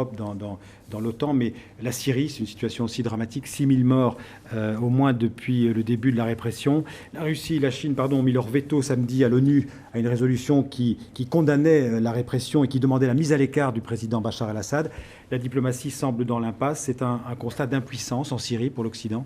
dans l'OTAN, mais la Syrie, c'est une situation aussi dramatique, 6000 morts au moins depuis le début de la répression. La Russie et la Chine ont mis leur veto samedi à l'ONU à une résolution qui condamnait la répression et qui demandait la mise à l'écart du président Bachar el-Assad. La diplomatie semble dans l'impasse. C'est un constat d'impuissance en Syrie pour l'Occident.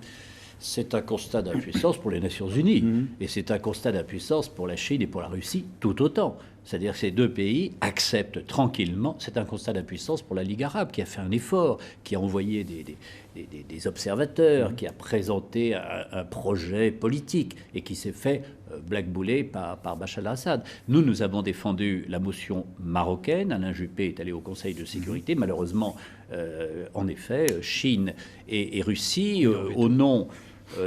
C'est un constat d'impuissance pour les Nations Unies et c'est un constat d'impuissance pour la Chine et pour la Russie tout autant. C'est-à-dire que ces deux pays acceptent tranquillement. C'est un constat d'impuissance pour la Ligue arabe qui a fait un effort, qui a envoyé des observateurs, qui a présenté un projet politique et qui s'est fait blackbouler par Bachar el-Assad. Nous avons défendu la motion marocaine. Alain Juppé est allé au Conseil de sécurité. Malheureusement, en effet, Chine et Russie, au nom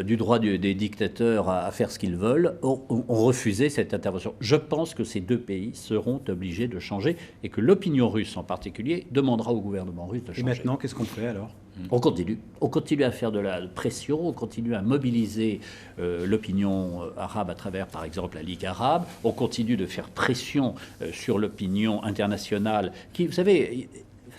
du droit des dictateurs à faire ce qu'ils veulent, ont refusé cette intervention. Je pense que ces deux pays seront obligés de changer et que l'opinion russe en particulier demandera au gouvernement russe de changer. Et maintenant, qu'est-ce qu'on fait alors ? On continue à faire de la pression, on continue à mobiliser l'opinion arabe à travers, par exemple, la Ligue arabe. On continue de faire pression sur l'opinion internationale qui, vous savez...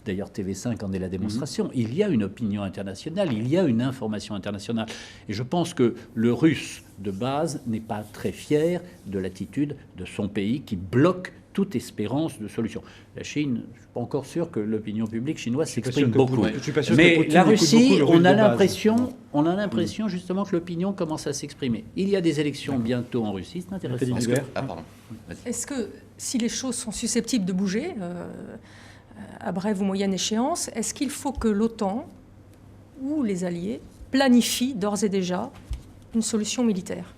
D'ailleurs, TV5 en est la démonstration. Il y a une opinion internationale, il y a une information internationale. Et je pense que le Russe, de base, n'est pas très fier de l'attitude de son pays qui bloque toute espérance de solution. La Chine, je ne suis pas encore sûr que l'opinion publique chinoise s'exprime beaucoup. Mais la Russie, on a l'impression justement que l'opinion commence à s'exprimer. Il y a des élections bientôt en Russie, c'est intéressant. Est-ce que si les choses sont susceptibles de bouger à brève ou moyenne échéance, est-ce qu'il faut que l'OTAN ou les alliés planifient d'ores et déjà une solution militaire ?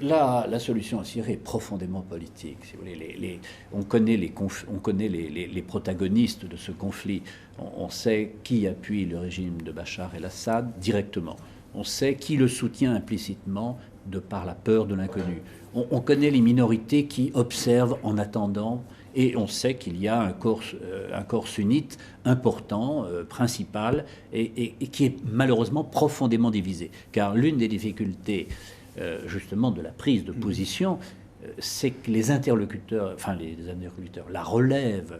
La solution en Syrie est profondément politique. Si vous voulez, on connaît les protagonistes de ce conflit. On sait qui appuie le régime de Bachar el-Assad directement. On sait qui le soutient implicitement de par la peur de l'inconnu. On connaît les minorités qui observent en attendant. Et on sait qu'il y a un corps sunnite important, principal, et qui est malheureusement profondément divisé. Car l'une des difficultés, justement, de la prise de position, c'est que les interlocuteurs, la relève,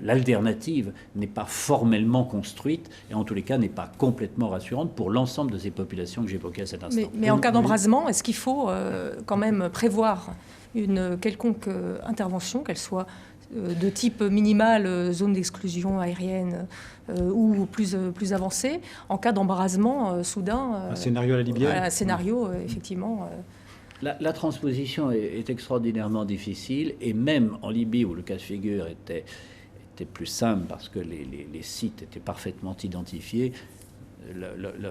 l'alternative n'est pas formellement construite, et en tous les cas n'est pas complètement rassurante pour l'ensemble de ces populations que j'évoquais à cet instant. Mais en cas d'embrasement, est-ce qu'il faut quand même prévoir une quelconque intervention, qu'elle soit de type minimal, zone d'exclusion aérienne ou plus avancée, en cas d'embrasement soudain. Un scénario à la libyenne. Un scénario, effectivement. La transposition est extraordinairement difficile, et même en Libye, où le cas de figure était plus simple parce que les sites étaient parfaitement identifiés,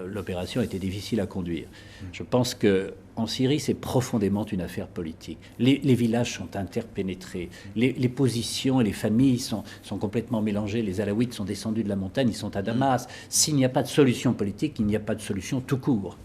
l'opération était difficile à conduire. Je pense qu'en Syrie, c'est profondément une affaire politique. Les villages sont interpénétrés. Les positions et les familles sont complètement mélangées. Les Alaouites sont descendus de la montagne, ils sont à Damas. S'il n'y a pas de solution politique, il n'y a pas de solution tout court.